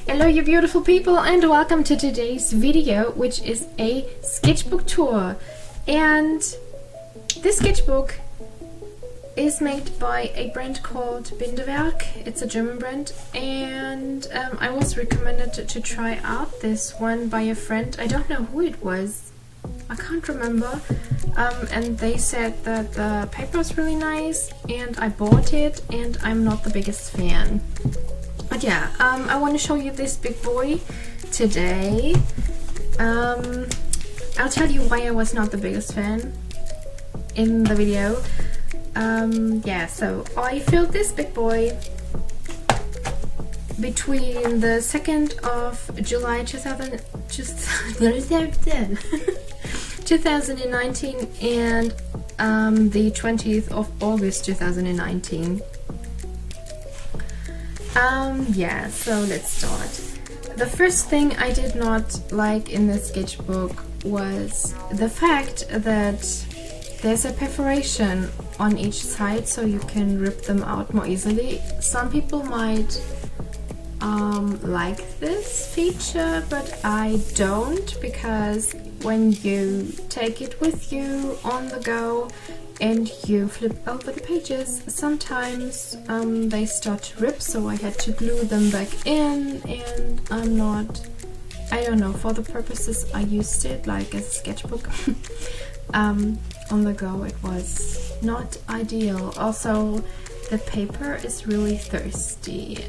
Hello you beautiful people, and welcome to today's video, which is a sketchbook tour. And this sketchbook is made by a brand called Bindewerk. It's a German brand, and I was recommended to try out this one by a friend. I don't know who it was, I can't remember, and they said that the paper was really nice, and I bought it, and I'm not the biggest fan. But yeah, I want to show you this big boy today. I'll tell you why I was not the biggest fan in the video. Yeah, so I filled this big boy between the 2nd of July 2019 and the 20th of August 2019. Yeah, so let's start. The first thing I did not like in this sketchbook was the fact that there's a perforation on each side, so you can rip them out more easily. Some people might like this feature, but I don't, because when you take it with you on the go and you flip over the pages, sometimes they start to rip, so I had to glue them back in, and I don't know, for the purposes I used it, like as a sketchbook, on the go it was not ideal. Also, the paper is really thirsty.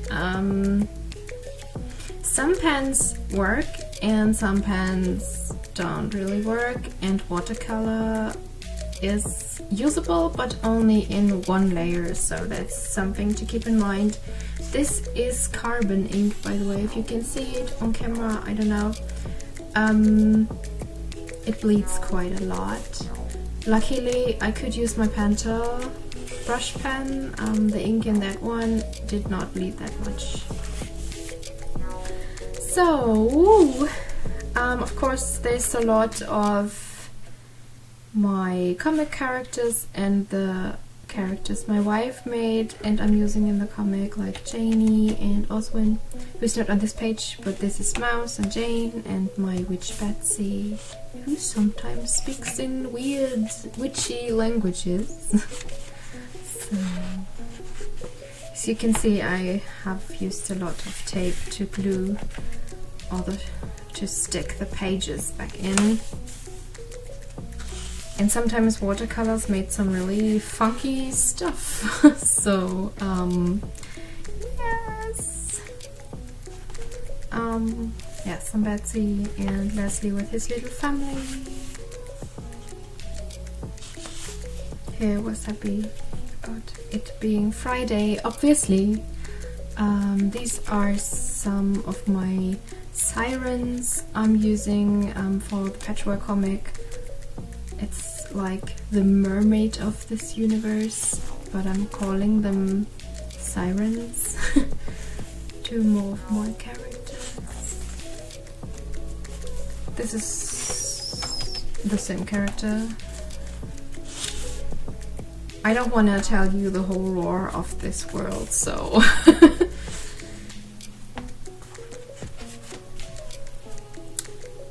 Some pens work and some pens don't really work, and watercolor is usable but only in one layer, so that's something to keep in mind. This is carbon ink, by the way, if you can see it on camera, I don't know. It bleeds quite a lot. Luckily I could use my Pentel brush pen. The ink in that one did not bleed that much. So of course there's a lot of my comic characters and the characters my wife made and I'm using in the comic, like Janie and Oswin, who's not on this page, but this is Mouse and Jane, and my witch Betsy, who sometimes speaks in weird witchy languages. So, as you can see, I have used a lot of tape to glue to stick the pages back in. And sometimes watercolors made some really funky stuff. So, yes. Yeah, some Betsy and Leslie with his little family. He was happy about it being Friday, obviously. These are some of my sirens I'm using for the Patchwork comic. It's like the mermaid of this universe, but I'm calling them sirens to move more characters. This is the same character. I don't want to tell you the whole lore of this world, so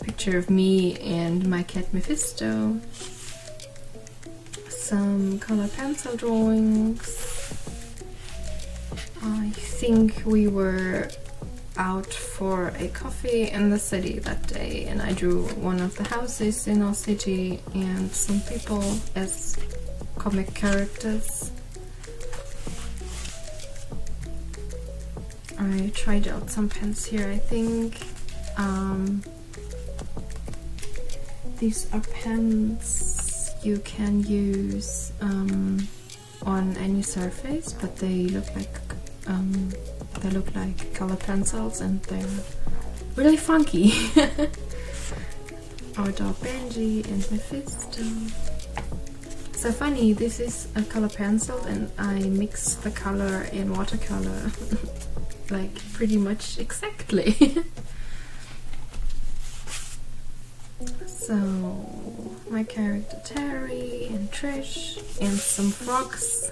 picture of me and my cat Mephisto. Some color pencil drawings. I think we were out for a coffee in the city that day, and I drew one of the houses in our city and some people as comic characters. I tried out some pens here, I think. These are pens you can use on any surface, but they look like color pencils, and they're really funky. Our dog Benji and Mephisto. So funny, this is a color pencil and I mixed the color in watercolor like pretty much exactly. So my character Terry and Trish and some frogs.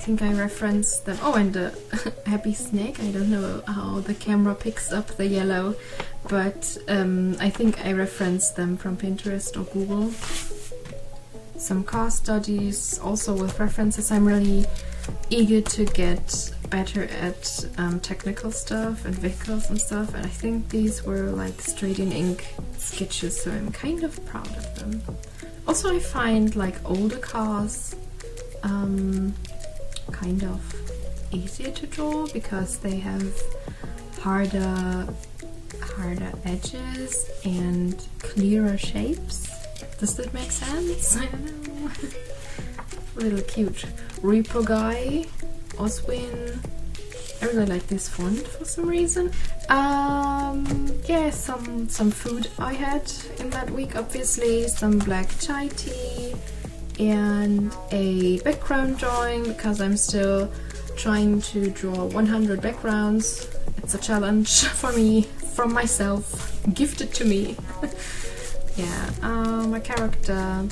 think I referenced them. Oh, and the happy snake. I don't know how the camera picks up the yellow, but I think I referenced them from Pinterest or Google. Some car studies, also with references. I'm really eager to get better at technical stuff and vehicles and stuff, and I think these were like straight in ink sketches, so I'm kind of proud of them. Also, I find like older cars kind of easier to draw because they have harder edges and clearer shapes. Does that make sense? I don't know. A little cute. Repo Guy, Oswin. I really like this font for some reason. Yeah, some food I had in that week, obviously. Some black chai tea and a background drawing because I'm still trying to draw 100 backgrounds. It's a challenge for me, from myself, gifted to me. Yeah, my character,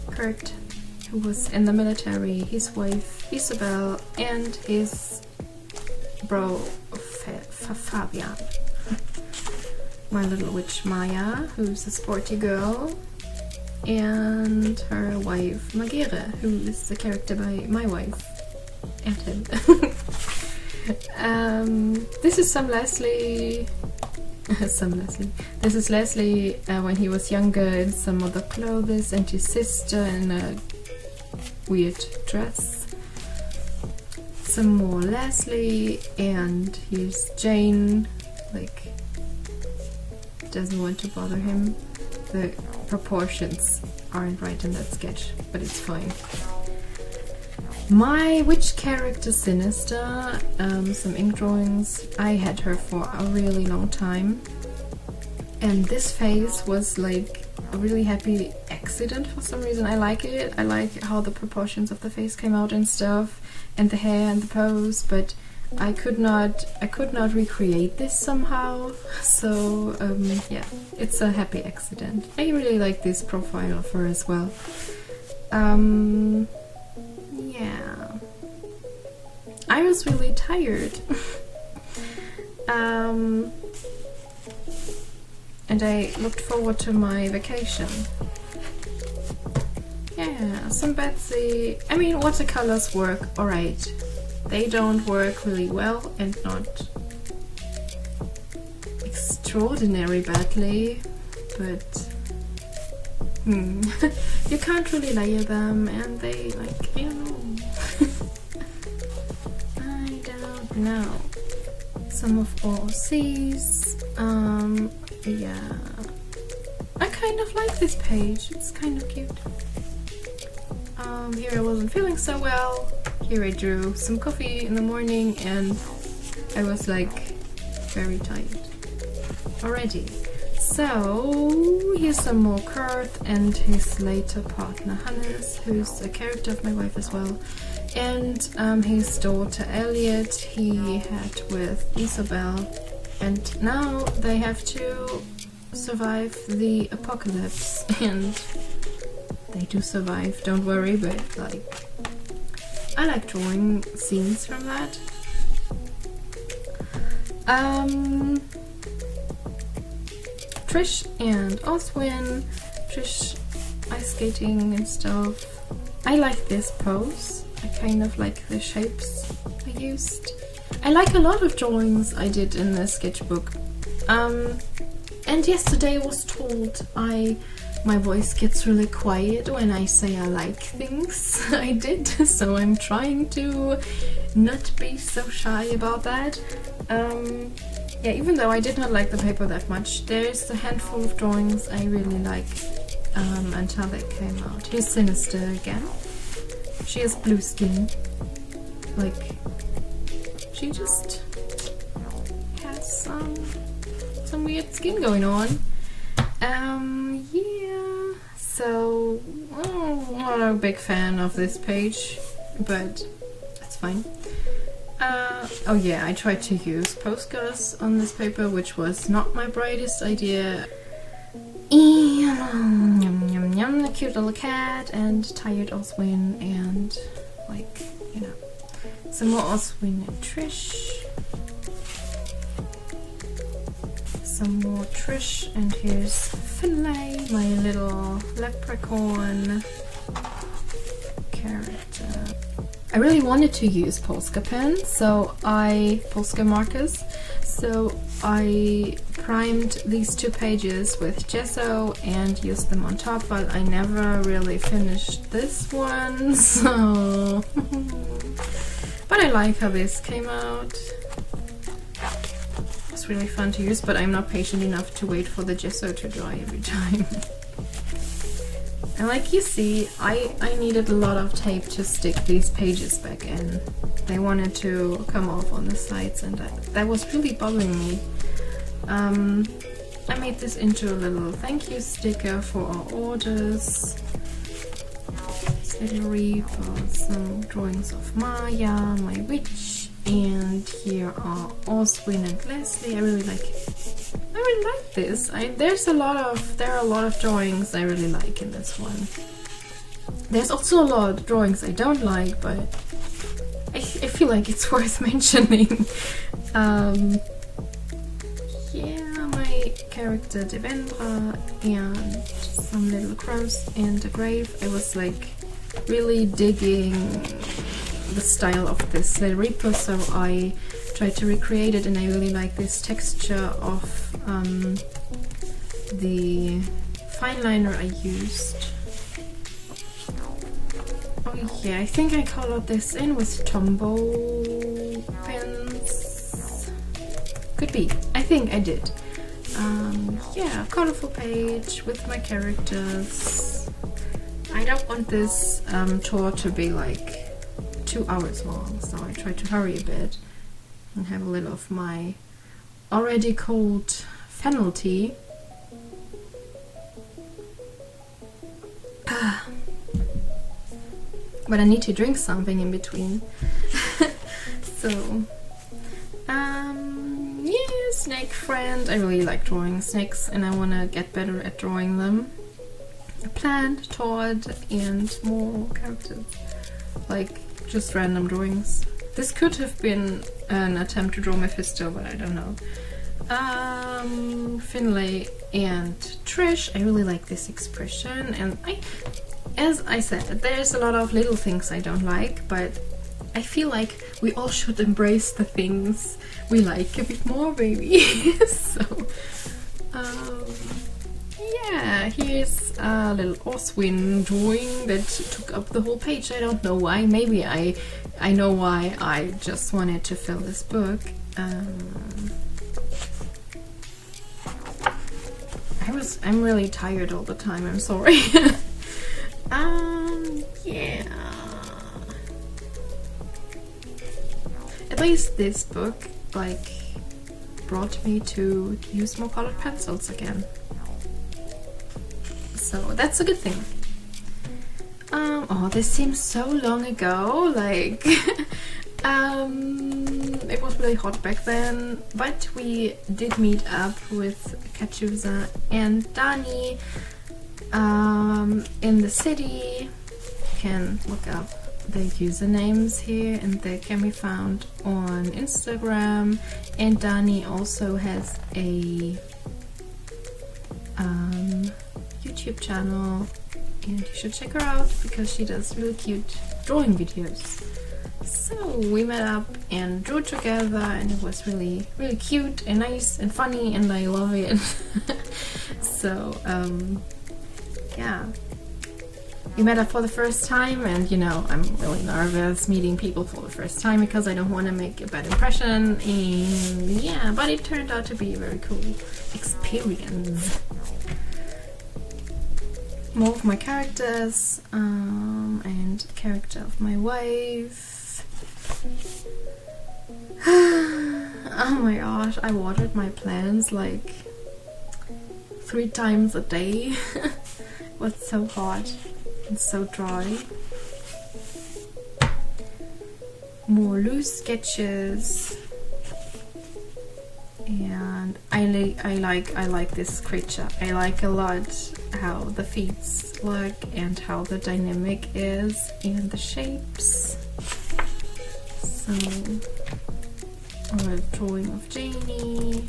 Kurt, who was in the military, his wife Isabel, and his bro Fabian. My little witch Maya, who's a sporty girl, and her wife Magere, who is the character by my wife and him. This is some Leslie. This is Leslie when he was younger in some other clothes, and his sister in a weird dress. Some more Leslie, and here's Jane, like, doesn't want to bother him. The proportions aren't right in that sketch, but it's fine. My witch character Sinister, some ink drawings. I had her for a really long time, and this face was like a really happy accident for some reason. I like it. I like how the proportions of the face came out and stuff, and the hair and the pose, but I could not recreate this somehow. So yeah, it's a happy accident. I really like this profile of her as well. Yeah, I was really tired. And I looked forward to my vacation. Yeah, some Betsy. I mean, watercolors work alright. They don't work really well and not extraordinary badly, but you can't really layer them, and they, like, you know. I don't know. Some of OCs. Yeah. I kind of like this page. It's kind of cute. Here I wasn't feeling so well. Here I drew some coffee in the morning, and I was like very tired already. So here's some more Kurt and his later partner Hannes, who's a character of my wife as well, and his daughter Elliot he had with Isabel, and now they have to survive the apocalypse, and they do survive, don't worry, but like, I like drawing scenes from that. Trish and Oswin. Trish ice skating and stuff. I like this pose. I kind of like the shapes I used. I like a lot of drawings I did in the sketchbook. And yesterday I was told my voice gets really quiet when I say I like things I did, so I'm trying to not be so shy about that. Yeah, even though I did not like the paper that much, there's a handful of drawings I really like until they came out. Here's Sinister again. She has blue skin. Like, she just has some weird skin going on. Yeah, so I'm not a big fan of this page, but that's fine. Oh yeah, I tried to use postcards on this paper, which was not my brightest idea. And yum yum yum, the cute little cat, and tired Oswin, and like, you know. Some more Oswin and Trish. Some more Trish, and here's Finlay, my little leprechaun character. I really wanted to use Polska pens, Polska markers, so I primed these 2 pages with gesso and used them on top, but I never really finished this one, so... But I like how this came out. It's really fun to use, but I'm not patient enough to wait for the gesso to dry every time. And like you see, I needed a lot of tape to stick these pages back in. They wanted to come off on the sides, and that was really bothering me. I made this into a little thank you sticker for our orders. Little reaper, some drawings of Maya, my witch, and here are Oswin and Leslie. I really like this. There are a lot of drawings I really like in this one. There's also a lot of drawings I don't like, but I feel like it's worth mentioning. Yeah, my character Devendra and some little crows and a grave. I was like really digging the style of this little reaper, so I tried to recreate it, and I really like this texture of the fine liner I used. Oh yeah, I think I colored this in with Tombow pens. Could be. I think I did. Yeah, colorful page with my characters. I don't want this tour to be like 2 hours long, so I try to hurry a bit and have a little of my already cold fennel tea. But I need to drink something in between. So, yeah, snake friend. I really like drawing snakes, and I want to get better at drawing them. A plant, Todd, and more characters. Like, just random drawings. This could have been an attempt to draw Mephisto, but I don't know. Finlay and Trish. I really like this expression, and as I said, there's a lot of little things I don't like, but I feel like we all should embrace the things we like a bit more, maybe. So, yeah, here's a little Oswin drawing that took up the whole page. I don't know why. Maybe I know why. I just wanted to fill this book. I'm really tired all the time. I'm sorry. Yeah. At least this book, like, brought me to use more colored pencils again. So that's a good thing. Oh, this seems so long ago, like, it was really hot back then, but we did meet up with Kachuza and Dani in the city. You can look up the usernames here, and they can be found on Instagram. And Dani also has a YouTube channel, and you should check her out because she does really cute drawing videos. So we met up and drew together, and it was really, really cute and nice and funny, and I love it. So yeah, we met up for the first time, and you know, I'm really nervous meeting people for the first time because I don't want to make a bad impression, and yeah, but it turned out to be a very cool experience. More of my characters, and character of my wife. Oh my gosh, I watered my plants like 3 times a day. It was so hot and so dry. More loose sketches. And I like this creature. I like a lot how the feet look and how the dynamic is and the shapes. So So, or a drawing of Janie.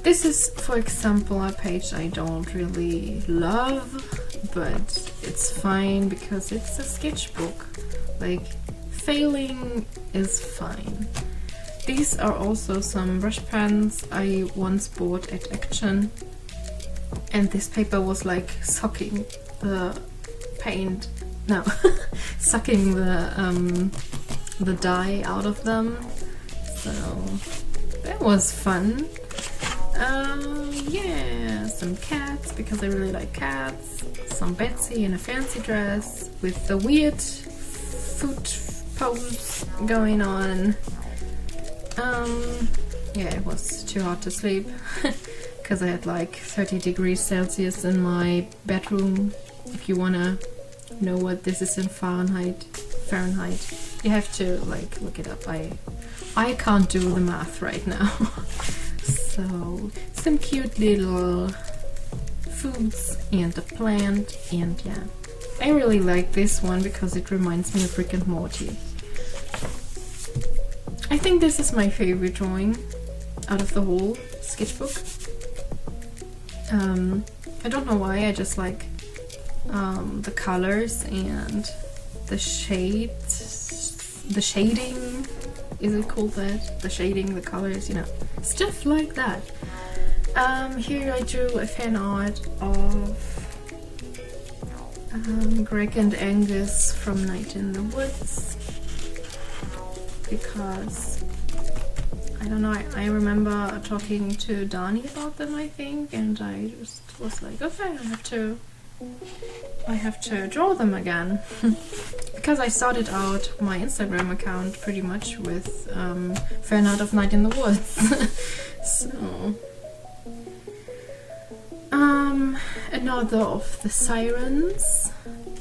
This is, for example, a page I don't really love, but it's fine because it's a sketchbook. Like, failing is fine. These are also some brush pens I once bought at Action, and this paper was like sucking the paint, no, sucking the dye out of them, so that was fun. Yeah, some cats, because I really like cats. Some Betsy in a fancy dress with the weird foot pose going on. Yeah, it was too hot to sleep because I had like 30 degrees Celsius in my bedroom. If you wanna know what this is in Fahrenheit, you have to like look it up. I can't do the math right now. So, some cute little foods and a plant, and yeah. I really like this one because it reminds me of Rick and Morty. I think this is my favorite drawing out of the whole sketchbook. I don't know why, I just like the colors and the shades, the shading. Is it called that? The shading, the colors, you know, stuff like that. Here I drew a fan art of Greg and Angus from Night in the Woods, because I don't know, I remember talking to Dani about them, I think, and I just was like, okay, I have to draw them again. Because I started out my Instagram account pretty much with fan art of Night in the Woods. So another of the sirens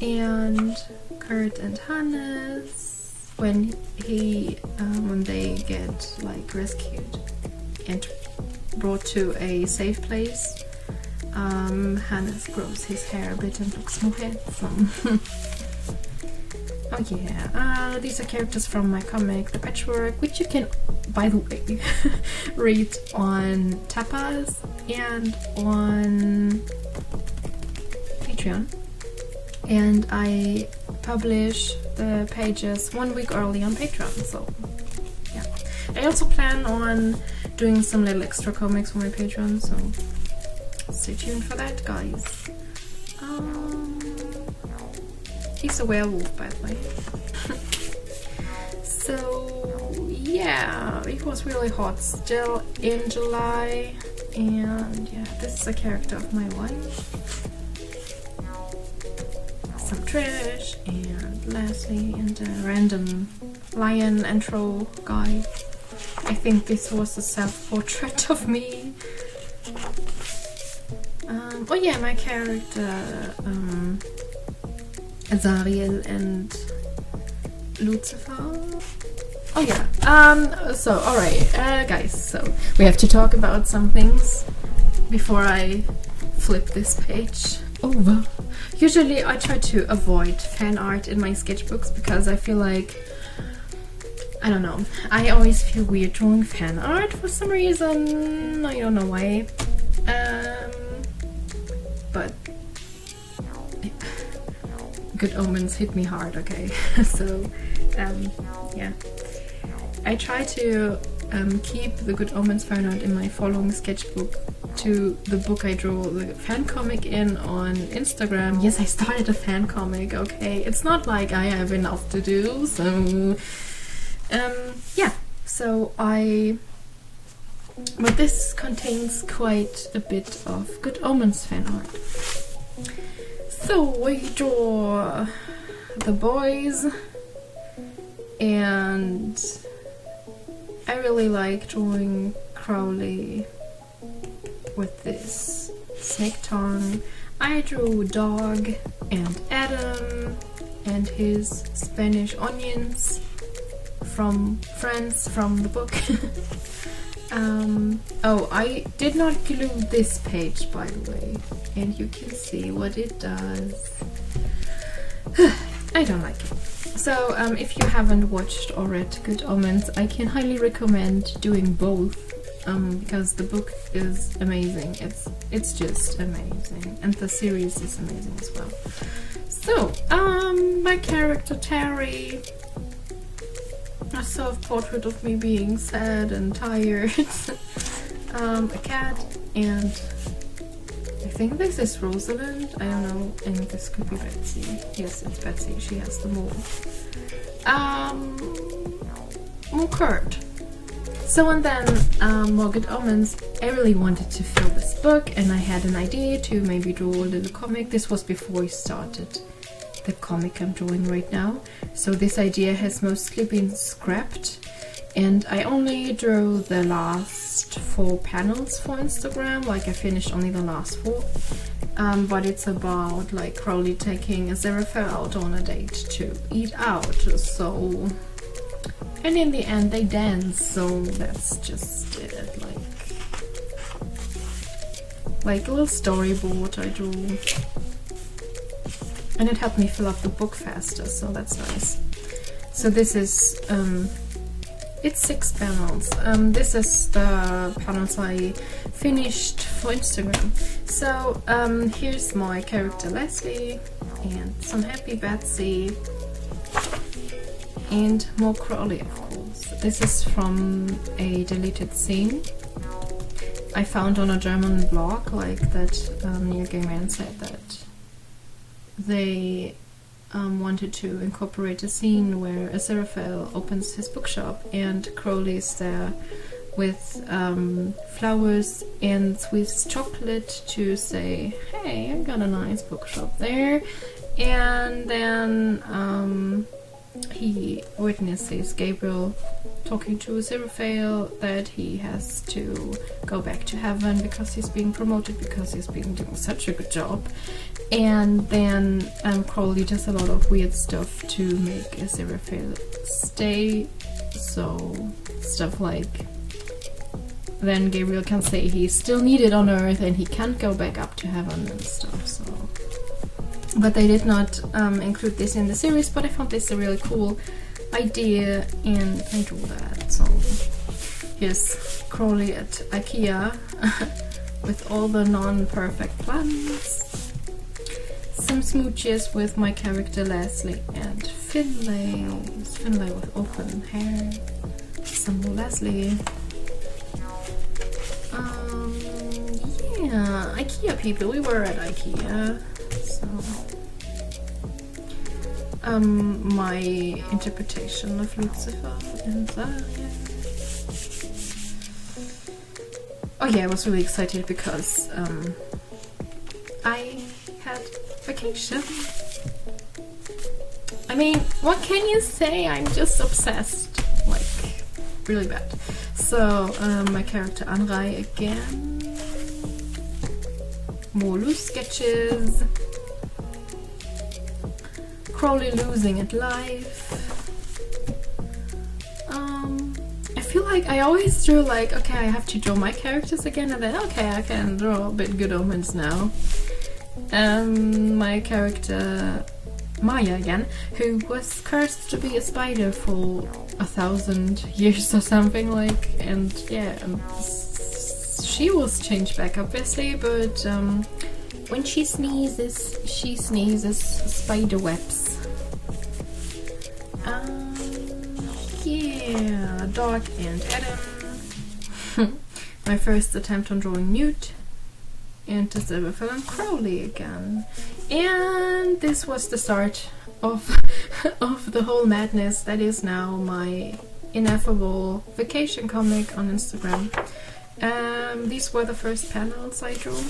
and Kurt and Hannes when they get like rescued and brought to a safe place. Hannes grows his hair a bit and looks more handsome. Oh yeah, these are characters from my comic, The Patchwork, which you can, by the way, read on Tapas and on Patreon. And I publish the pages 1 week early on Patreon, so yeah. I also plan on doing some little extra comics for my Patreon, so stay tuned for that, guys. He's a werewolf, by the way. So yeah, it was really hot still in July, and yeah, this is a character of my wife. Some Trish and Leslie and a random lion intro guy. I think this was a self-portrait of me. Oh yeah, my character Azariel and Lucifer. Oh yeah, so alright, guys, so we have to talk about some things before I flip this page over. Usually I try to avoid fan art in my sketchbooks because I feel like, I don't know, I always feel weird drawing fan art for some reason. I don't know why. But Good Omens hit me hard, okay? So, yeah. I try to keep the Good Omens fan art in my following sketchbook to the book I draw the fan comic in on Instagram. Yes, I started a fan comic, okay? It's not like I have enough to do, so... yeah, so but this contains quite a bit of Good Omens fan art. So we draw the boys, and I really like drawing Crowley with this snake tongue. I drew Dog and Adam and his Spanish onions from Friends from the book. Oh, I did not glue this page, by the way, and you can see what it does. I don't like it. So if you haven't watched or read Good Omens, I can highly recommend doing both, because the book is amazing. It's just amazing, and the series is amazing as well. So my character Terry, a self-portrait of me being sad and tired. A cat, and I think this is Rosalind, I don't know, and this could be Betsy. Yes, it's Betsy, she has the mole. More Kurt. So, and then more Good Omens. I really wanted to fill this book, and I had an idea to maybe draw a little comic. This was before I started the comic I'm drawing right now, so this idea has mostly been scrapped, and I only drew the last 4 panels for Instagram. Like, I finished only the last 4, but it's about like Crowley taking Aziraphale out on a date to eat out. So, and in the end they dance, so that's just it. Like a little storyboard I drew. And it helped me fill up the book faster, so that's nice. So this is, it's 6 panels. This is the panels I finished for Instagram. So here's my character Leslie, and some happy Betsy, and more Crowley, of course. This is from a deleted scene I found on a German blog, like that Neil Gaiman said that they wanted to incorporate a scene where Aziraphale opens his bookshop and Crowley is there with flowers and Swiss chocolate to say, hey, I got a nice bookshop there. And then he witnesses Gabriel talking to Aziraphale that he has to go back to heaven because he's being promoted, because he's been doing such a good job. And then Crowley does a lot of weird stuff to make Aziraphale stay. So stuff like, then Gabriel can say he's still needed on Earth and he can't go back up to heaven and stuff. So, but they did not include this in the series, but I found this a really cool idea and I drew that. So here's Crowley at IKEA with all the non-perfect plans. Some smooches with my character Leslie and Finlay. It's Finlay with open hair. Some more Leslie. Yeah, IKEA people. We were at IKEA. So, my interpretation of Lucifer and that. Yeah. Oh yeah, I was really excited because I had vacation. I mean, what can you say? I'm just obsessed, like really bad. So my character Anrai again. More loose sketches. Crowley losing at life. I feel like I always drew like, okay, I have to draw my characters again, and then okay, I can draw a bit Good Omens now. My character Maya again, who was cursed to be a spider for 1,000 years or something, like, and yeah, she was changed back obviously, but when she sneezes spider webs. Yeah, Dog and Adam. My first attempt on drawing Newt. And Aziraphale and Crowley again. And this was the start of the whole madness that is now my ineffable vacation comic on Instagram. These were the first panels I drew,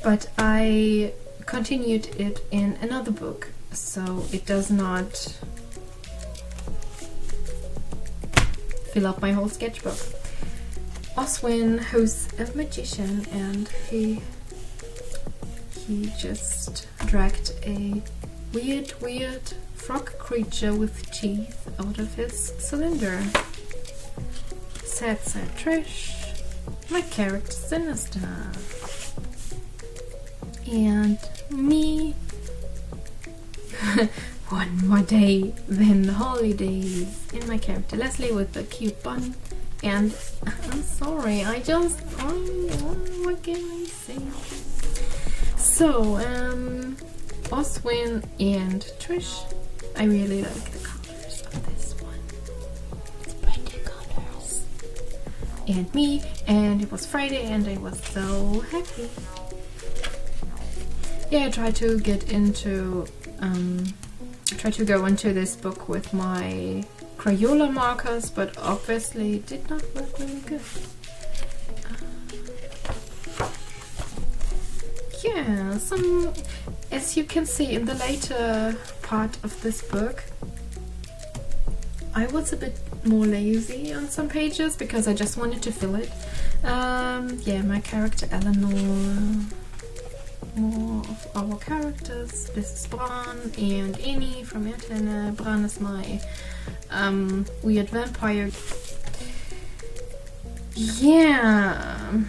but I continued it in another book, so it does not fill up my whole sketchbook. Oswin, who's a magician, and he just dragged a weird frog creature with teeth out of his cylinder. Sad Trish, my character Sinister, and me one more day, then the holidays. And my character Leslie with the cute bun. And I'm sorry, what can I say? So, Oswin and Trish, I really like the colors of this one. It's pretty colors. And me, and it was Friday and I was so happy. Yeah, I tried to get into, try to go into this book with my Crayola markers, but obviously it did not work really good. Yeah, as you can see in the later part of this book, I was a bit more lazy on some pages because I just wanted to fill it. Yeah, my character Eleanor, more of our characters. This is Bran and Annie from Erdhenne. Bran is my weird vampire. Yeah.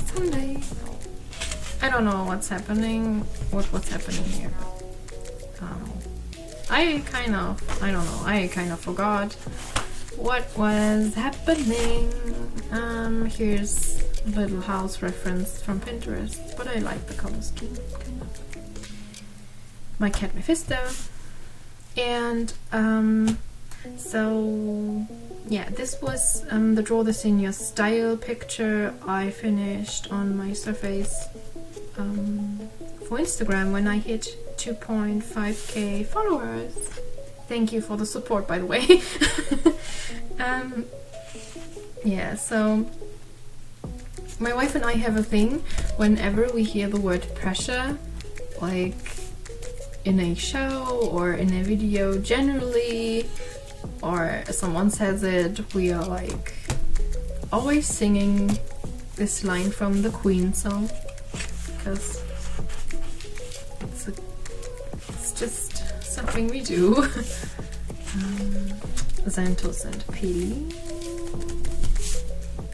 Sunday. I don't know what's happening, what's happening here, but I kind of forgot what was happening. Here's a little house reference from Pinterest, but I like the color scheme, kind of. My cat Mephisto. And so yeah, this was the Draw This in Your Style picture I finished on my Surface for Instagram when I hit 2.5k followers. Thank you for the support, by the way. Yeah, so my wife and I have a thing whenever we hear the word pressure, like in a show or in a video generally, or someone says it, we are like always singing this line from the Queen song, because it's just something we do. Xanthos and Pili.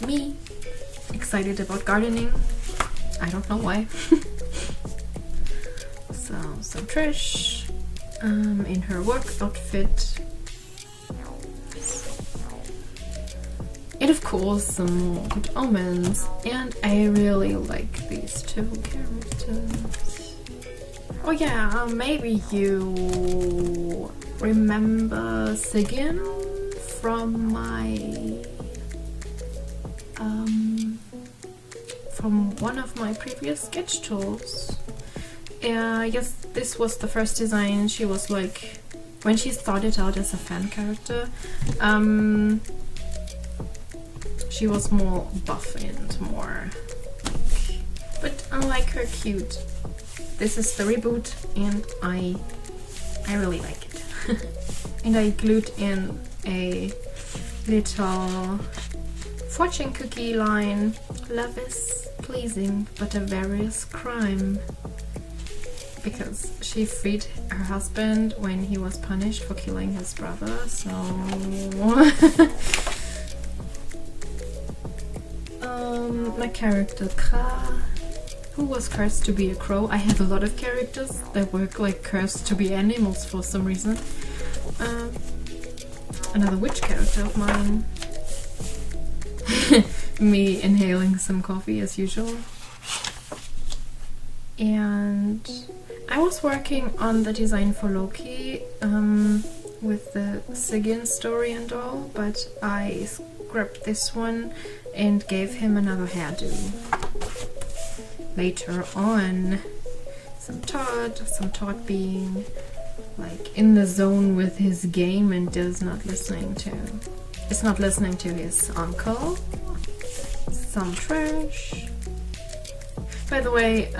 Me, excited about gardening. I don't know why. So Trish, in her work outfit. And of course some more Good Omens. And I really like these two characters. Oh yeah, maybe you remember Sigyn from my from one of my previous sketch tours. Yes, this was the first design. She was like, when she started out as a fan character, she was more buff and more like, but I like her cute. This is the reboot and I really like it. And I glued in a little fortune cookie line. Love is pleasing but a various crime, because she freed her husband when he was punished for killing his brother, so my character Kra, who was cursed to be a crow. I have a lot of characters that were like cursed to be animals for some reason. Another witch character of mine. Me inhaling some coffee as usual. And I was working on the design for Loki with the Sigyn story and all, but I scrapped this one and gave him another hairdo. Later on, some Todd being like in the zone with his game and is not listening to his uncle. Some trash. By the way,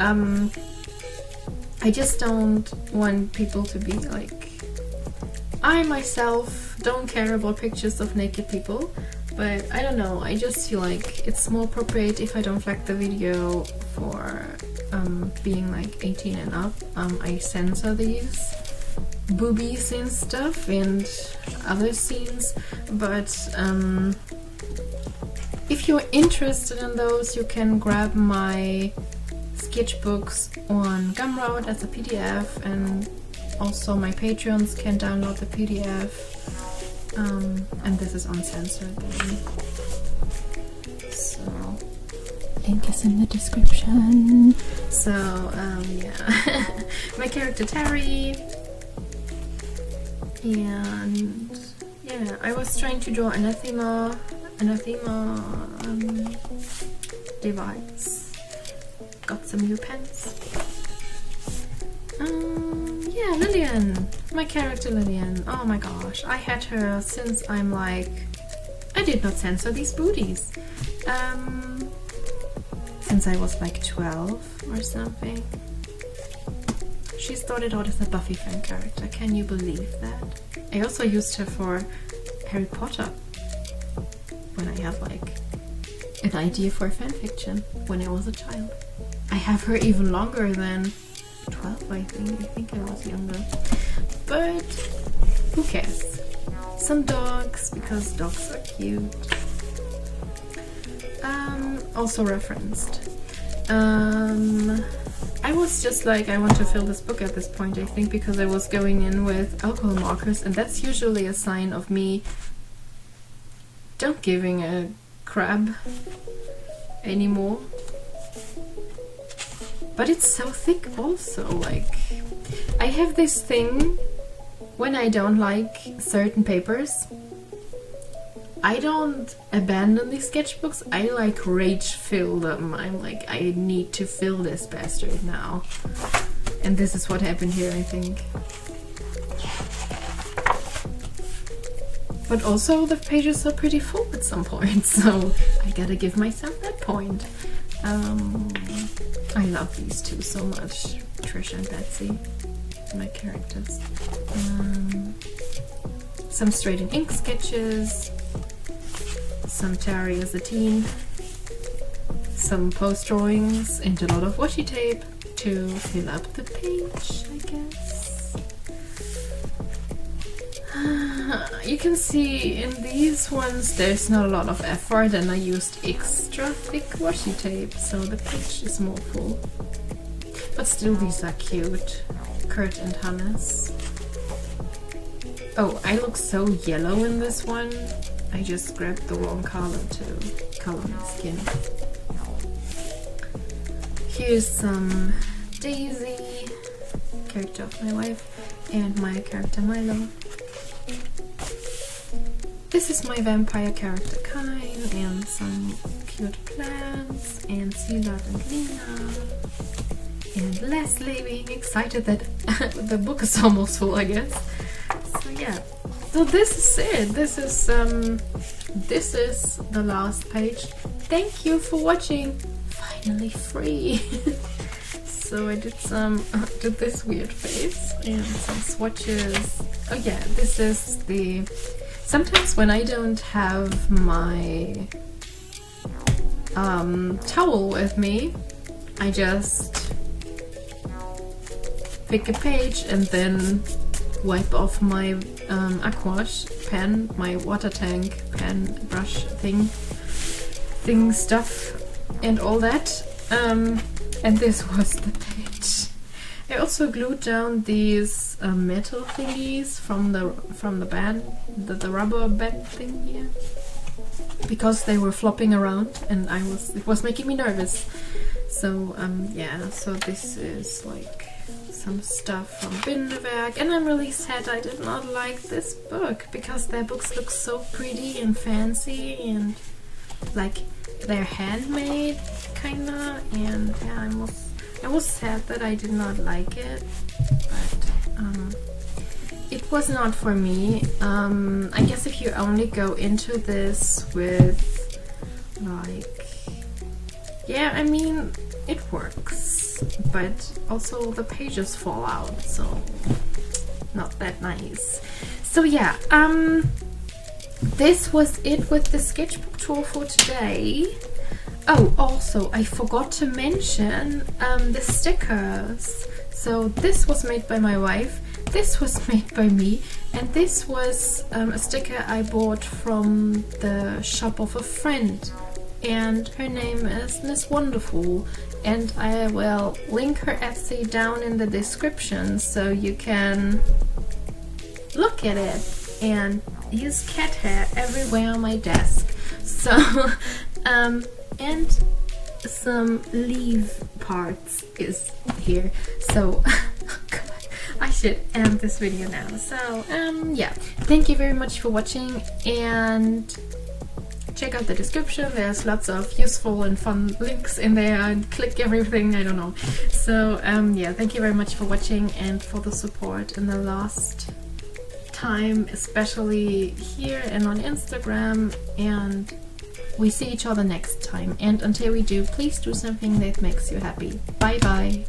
I just don't want people to be like, I myself don't care about pictures of naked people, but I don't know, I just feel like it's more appropriate if I don't flag the video for being like 18 and up. I censor these boobies and stuff and other scenes, but if you're interested in those, you can grab my sketchbooks on Gumroad as a PDF, and also my Patreons can download the PDF. And this is uncensored. So link is in the description. So yeah, my character Terry, and yeah, I was trying to draw anathema device. Got some new pens. Yeah, Lillian, my character Lillian. Oh my gosh, I had her since I'm like, I did not censor these booties. Since I was like 12 or something. She started out as a Buffy fan character, can you believe that? I also used her for Harry Potter when I had like an idea for a fanfiction when I was a child. I have her even longer than 12, I think I was younger. But who cares? Some dogs, because dogs are cute. Also referenced. I was just like, I want to fill this book at this point, I think, because I was going in with alcohol markers, and that's usually a sign of me don't giving a crap anymore. But it's so thick also, like, I have this thing when I don't like certain papers. I don't abandon these sketchbooks, I like rage fill them. I'm like, I need to fill this bastard now. And this is what happened here, I think. But also the pages are pretty full at some point, so I gotta give myself that point. I love these two so much, Trish and Betsy, my characters. Some straight in ink sketches, some Terry as a teen, some post drawings, and a lot of washi tape to fill up the page, I guess. You can see in these ones there's not a lot of effort, and I used extra thick washi tape, so the page is more full. But still, these are cute. Kurt and Hannes. Oh, I look so yellow in this one. I just grabbed the wrong color to color my skin. Here's some Daisy, character of my wife, and my character Milo. This is my vampire character Kine, and some cute plants, and Silat and Lena, and Leslie being excited that the book is almost full, I guess. So yeah, so this is it. This is the last page. Thank you for watching. Finally free. So I did did this weird face and some swatches. Oh yeah, this is the. Sometimes when I don't have my towel with me, I just pick a page and then wipe off my aquash pen, my water tank pen, brush thing stuff and all that. And this was the page. I also glued down these metal thingies from the band, the rubber band thing here, because they were flopping around and it was making me nervous. So yeah, so this is like some stuff from Bindewerk, and I'm really sad I did not like this book, because their books look so pretty and fancy and like they're handmade kinda, and yeah, I was sad that I did not like it, but it was not for me. I guess if you only go into this with like, yeah, I mean, it works, but also the pages fall out, so not that nice. So yeah, this was it with the sketchbook tour for today. Oh, also, I forgot to mention the stickers. So this was made by my wife, this was made by me, and this was a sticker I bought from the shop of a friend. and her name is Miss Wonderfool, and I will link her Etsy down in the description so you can look at it and use cat hair everywhere on my desk. So and some leaf parts is here, so God, I should end this video now. So yeah, thank you very much for watching, and check out the description. There's lots of useful and fun links in there, and click everything, I don't know. So yeah, thank you very much for watching and for the support in the last time, especially here and on Instagram, and we see each other next time. And until we do, please do something that makes you happy. Bye bye.